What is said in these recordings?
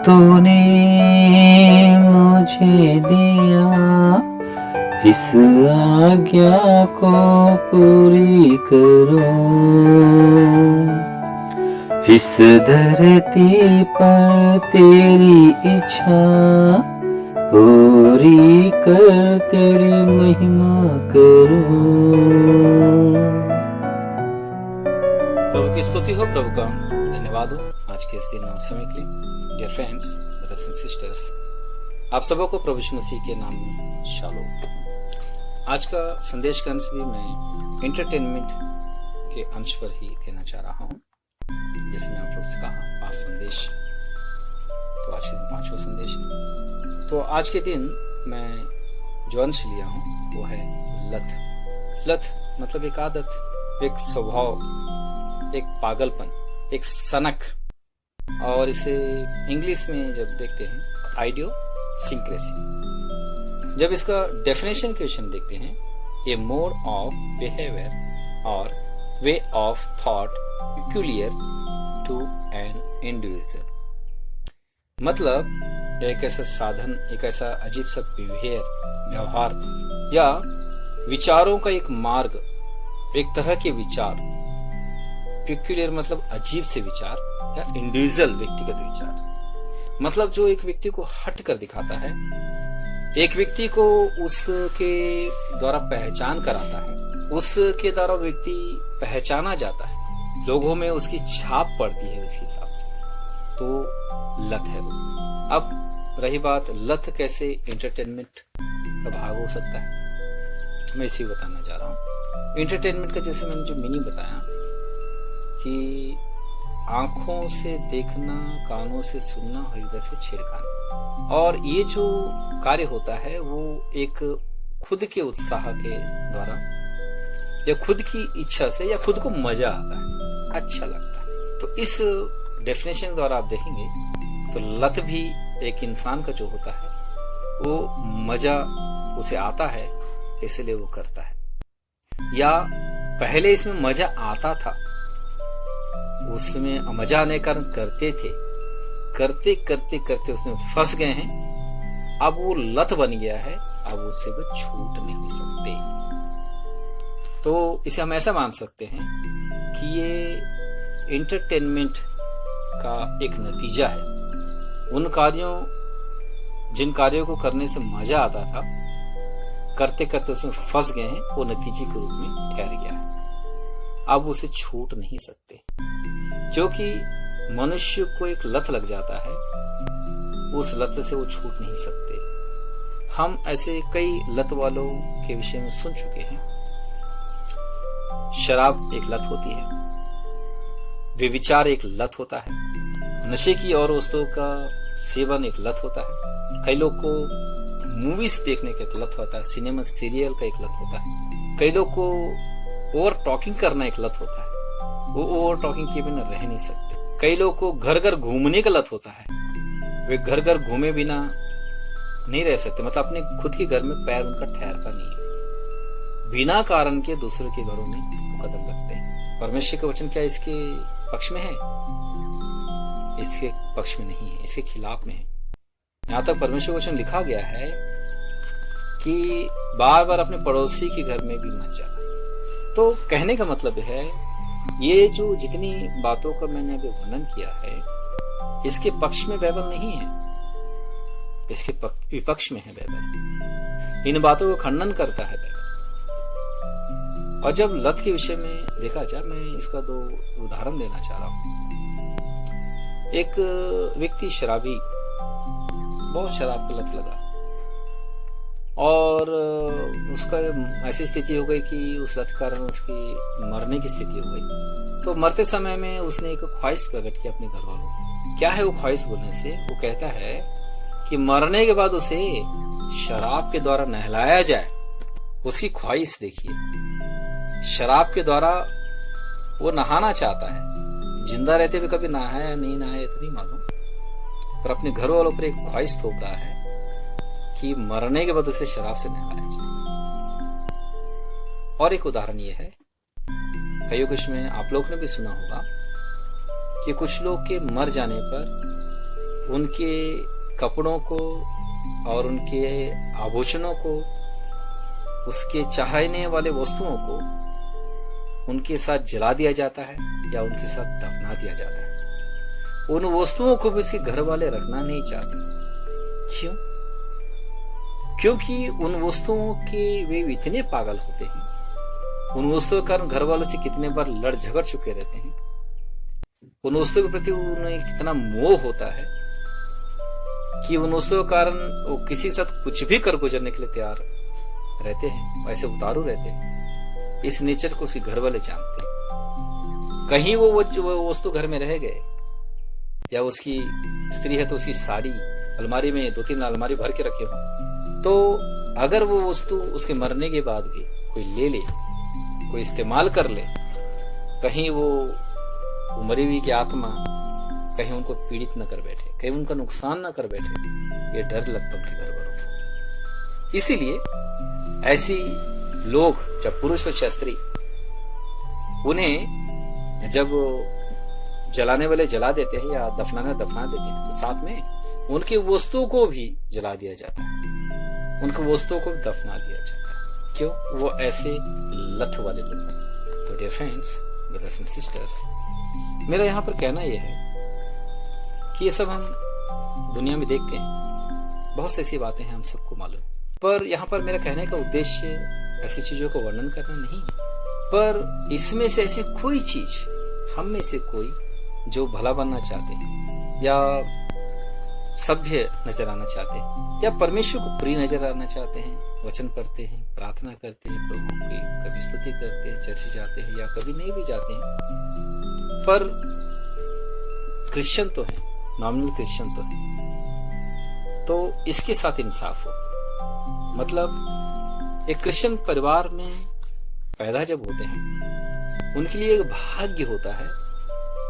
तूने मुझे दिया, इस आज्ञा को पूरी करो। इस धरती पर तेरी इच्छा पूरी कर, तेरी महिमा करो। प्रभु की स्तुति हो, प्रभु का धन्यवाद हो आज के इस दिन और समय के लिए। Dear friends, brothers and sisters, आप सबों को प्रभु यीशु मसीह के नाम में शालोम। आज का संदेश का अंश भी मैं एंटरटेनमेंट के अंश पर ही देना चाह रहा हूँ। जैसे मैं आप लोग से कहा 5 संदेश, तो आज के दिन 5वां संदेश है। तो आज के दिन मैं जो अंश लिया हूँ वो है लत। लत मतलब एक आदत, एक स्वभाव, एक पागलपन, एक सनक, और इसे इंग्लिश में जब देखते हैं आइडियोसिंक्रेसी। जब इसका डेफिनेशन क्वेश्चन देखते हैं, ए मोड ऑफ बिहेवियर और way of thought peculiar to an individual। मतलब एक ऐसा साधन, एक ऐसा अजीब सा व्यवहार या विचारों का एक मार्ग, एक तरह के विचार। peculiar मतलब अजीब से विचार, या इंडिविजुअल व्यक्तिगत विचार मतलब जो एक व्यक्ति को हट कर दिखाता है, एक व्यक्ति को उसके द्वारा पहचान कराता है, उसके द्वारा व्यक्ति पहचाना जाता है, लोगों में उसकी छाप पड़ती है उसके हिसाब से, तो लत है वो। अब रही बात लत कैसे एंटरटेनमेंट का भाग हो सकता है, मैं इसी बताना जा रहा हूँ। एंटरटेनमेंट का जैसे मैंने जो मीनिंग बताया कि आंखों से देखना, कानों से सुनना, हृदय से छेड़खानी, और ये जो कार्य होता है वो एक खुद के उत्साह के द्वारा या खुद की इच्छा से, या खुद को मजा आता है, अच्छा लगता है। तो इस डेफिनेशन द्वारा आप देखेंगे तो लत भी एक इंसान का जो होता है वो मजा उसे आता है, इसलिए वो करता है। या पहले इसमें मजा आता था, उसमें मजा आने कारण करते थे, करते करते करते उसमें फंस गए हैं, अब वो लत बन गया है, अब उससे वो छूट नहीं सकते। तो इसे हम ऐसा मान सकते हैं कि ये एंटरटेनमेंट का एक नतीजा है। उन कार्यों, जिन कार्यों को करने से मजा आता था, करते करते उसमें फंस गए हैं, वो नतीजे के रूप में ठहर गया है, अब उसे छूट नहीं सकते। क्योंकि मनुष्य को एक लत लग जाता है, उस लत से वो छूट नहीं सकते। हम ऐसे कई लत वालों के विषय में सुन चुके हैं। शराब एक लत होती है, व्यभिचार एक लत होता है, नशे की और वस्तुओं का सेवन एक लत होता है, कई लोग को मूवीज देखने का एक लत होता है, सिनेमा सीरियल का एक लत होता है, कई लोग को ओवर टॉकिंग करना एक लत होता है, वो ओवर टॉकिंग किए बिना रह नहीं सकते। कई लोग को घर घर घूमने का लत होता है, वे घर घर घूमे बिना नहीं रह सकते, मतलब अपने खुद के घर में पैर उनका ठहरता नहीं है, बिना कारण के दूसरों के घरों में कदम रखते हैं। परमेश्वर का वचन क्या इसके पक्ष में है? इसके पक्ष में नहीं है, इसके खिलाफ में है। यहाँ तक परमेश्वर का वचन लिखा गया है कि बार बार अपने पड़ोसी के घर में भी मत जाना। तो कहने का मतलब है, ये जो जितनी बातों का मैंने अभी वर्णन किया है, इसके पक्ष में बाइबल नहीं है, इसके विपक्ष में है बाइबल। इन बातों को खंडन करता है बाइबल। और जब लत के विषय में देखा जाए, मैं इसका 2 उदाहरण देना चाह रहा हूं। एक व्यक्ति शराबी, बहुत शराब की लत लगा, और उसका ऐसी स्थिति हो गई कि उस लत के कारण उसकी मरने की स्थिति हो गई। तो मरते समय में उसने एक ख्वाहिश प्रकट की अपने घर वालों को। क्या है वो ख्वाहिश बोलने से? वो कहता है कि मरने के बाद उसे शराब के द्वारा नहलाया जाए। उसकी ख्वाहिश देखिए, शराब के द्वारा वो नहाना चाहता है। जिंदा रहते हुए कभी नहाया नहीं नहाया तो नहीं मालूम, पर अपने घर वालों पर एक ख्वाहिश थोप रहा है कि मरने के बाद उसे शराब से नहलाया जाए। और एक उदाहरण ये है, कई इसमें आप लोग ने भी सुना होगा कि कुछ लोग के मर जाने पर उनके कपड़ों को और उनके आभूषणों को, उसके चाहने वाले वस्तुओं को उनके साथ जला दिया जाता है या उनके साथ दफना दिया जाता है। उन वस्तुओं को भी उसके घर वाले रखना नहीं चाहते। क्यों? क्योंकि उन वस्तुओं के वे इतने पागल होते हैं, उन वस्तुओं के कारण घर वालों से कितने बार लड़ झगड़ चुके रहते हैं, उन वस्तुओं के प्रति उन्हें कितना मोह होता है कि उन वस्तुओं के कारण वो किसी साथ कुछ भी कर गुजरने के लिए तैयार रहते हैं, वैसे उतारू रहते हैं। इस नेचर को उसके घर वाले जानते हैं। कहीं वो वस्तु घर में रह गए, या उसकी स्त्री है तो उसकी साड़ी अलमारी में 2-3 अलमारी भर के रखे हो, तो अगर वो वस्तु उसके मरने के बाद भी कोई ले ले, कोई इस्तेमाल कर ले, कहीं वो मरी हुई की आत्मा कहीं उनको पीड़ित न कर बैठे, कहीं उनका नुकसान न कर बैठे, ये डर लगता उनके घर वालों को। इसीलिए ऐसी लोग, जब पुरुष हो या स्त्री, उन्हें जब जलाने वाले जला देते हैं या दफना देते हैं, तो साथ में उनकी वस्तुओं को भी जला दिया जाता है, उनकी वस्तुओं को दफना दिया जाता है। क्यों? वो ऐसे लत वाले लोग हैं। तो dear friends, brothers and sisters, मेरा यहाँ पर कहना यह है कि ये सब हम दुनिया में देखते हैं, बहुत सी ऐसी बातें हैं, हम सबको मालूम। पर यहाँ पर मेरा कहने का उद्देश्य ऐसी चीजों को वर्णन करना नहीं, पर इसमें से ऐसी कोई चीज, हम में से कोई जो भला बनना चाहते हैं या सभ्य नजर आना चाहते हैं या परमेश्वर को प्रिय नजर आना चाहते हैं, वचन पढ़ते हैं, प्रार्थना करते हैं, प्रभु की कभी स्तुति करते हैं, चर्च जाते हैं या कभी नहीं भी जाते हैं, पर क्रिश्चियन तो है, नॉमिनल क्रिश्चियन तो है, तो इसके साथ इंसाफ हो। मतलब एक क्रिश्चियन परिवार में पैदा जब होते हैं, उनके लिए एक भाग्य होता है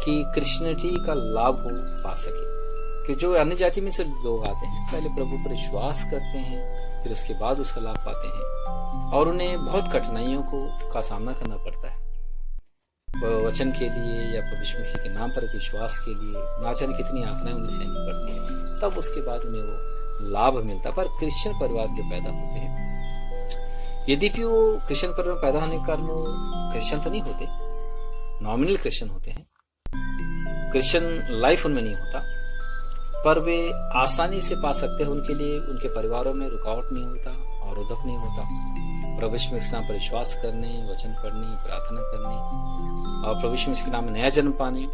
कि क्रिश्चियनिटी का लाभ हो पा सके। कि जो अन्य जाति में से लोग आते हैं, पहले प्रभु पर विश्वास करते हैं, फिर उसके बाद उसका लाभ पाते हैं, और उन्हें बहुत कठिनाइयों का सामना करना पड़ता है वचन के लिए या प्रभु यीशु मसीह के नाम पर विश्वास के लिए। ना जाने कितनी यातनाएं उन्हें सहनी पड़ती है, तब उसके बाद उन्हें वो लाभ मिलता। पर क्रिश्चियन परिवार जो पैदा होते हैं, यद्यपि वो क्रिश्चियन परिवार में पैदा होने के कारण वो क्रिश्चियन तो नहीं होते, नॉमिनल क्रिश्चियन होते हैं, क्रिश्चियन लाइफ उनमें नहीं होता, पर वे आसानी से पा सकते हैं। उनके लिए उनके परिवारों में रुकावट नहीं होता, अवरोधक नहीं होता। प्रभु यीशु मसीह पर विश्वास करने, वचन पढ़ने, प्रार्थना करने और प्रभु यीशु मसीह के नाम में नया जन्म पाने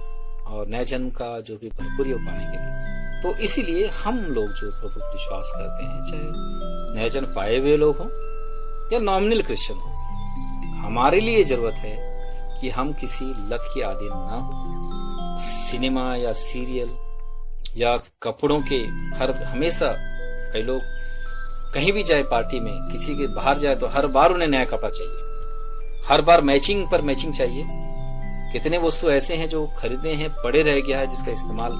और नया जन्म का जो भी भरपूरी हो पाने के लिए। तो इसीलिए हम लोग जो प्रभु पर विश्वास करते हैं, चाहे नया जन्म पाए हुए लोग हों या नॉमिनल क्रिश्चियन हो, हमारे लिए जरूरत है कि हम किसी लत के आदि ना हो। सिनेमा या सीरियल या कपड़ों के हमेशा कई लोग कहीं भी जाए पार्टी में, किसी के बाहर जाए तो हर बार उन्हें नया कपड़ा चाहिए, हर बार मैचिंग पर मैचिंग चाहिए। कितने वस्तु ऐसे हैं जो खरीदे हैं, पड़े रह गया है, जिसका इस्तेमाल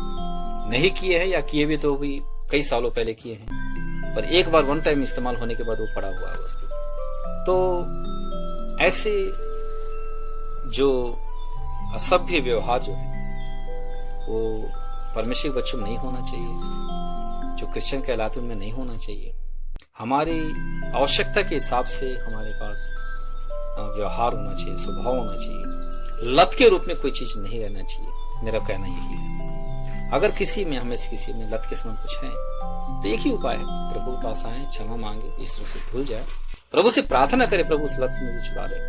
नहीं किए हैं या किए भी तो भी कई सालों पहले किए हैं, पर एक बार वन टाइम इस्तेमाल होने के बाद वो पड़ा हुआ है वस्तु। तो ऐसे जो असभ्य व्यवहार जो है वो परमेश्वर के बच्चों में नहीं होना चाहिए, जो क्रिश्चियन कहलाते उनमें नहीं होना चाहिए। हमारी आवश्यकता के हिसाब से हमारे पास व्यवहार होना चाहिए, स्वभाव होना चाहिए। लत के रूप में कोई चीज नहीं रहना चाहिए, मेरा कहना यही है। अगर किसी में, हमें से किसी में लत के समान कुछ है, तो एक ही उपाय है, प्रभु के पास आए, क्षमा मांगे, ईश्वर से धुल जाए, प्रभु से प्रार्थना करे, प्रभु उस लत से छुड़ा ले।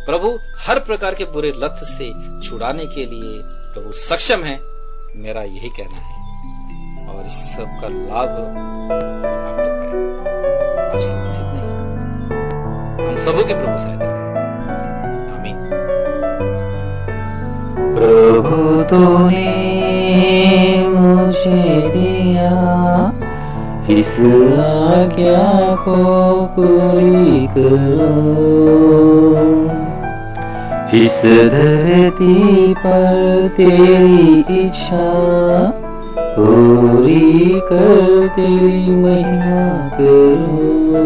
प्रभु हर प्रकार के बुरे लत से छुड़ाने के लिए प्रभु सक्षम है, मेरा यही कहना है। और इस सब का लाभ आप लोग पाए। आज की बस इतना ही। हम सबों की प्रभु सहायता करें। आमीन। प्रभु तूने मुझे दिया इस आज्ञा को पूरी करो, इस धरती पर तेरी इच्छा पूरी कर तेरी महिमा करूं।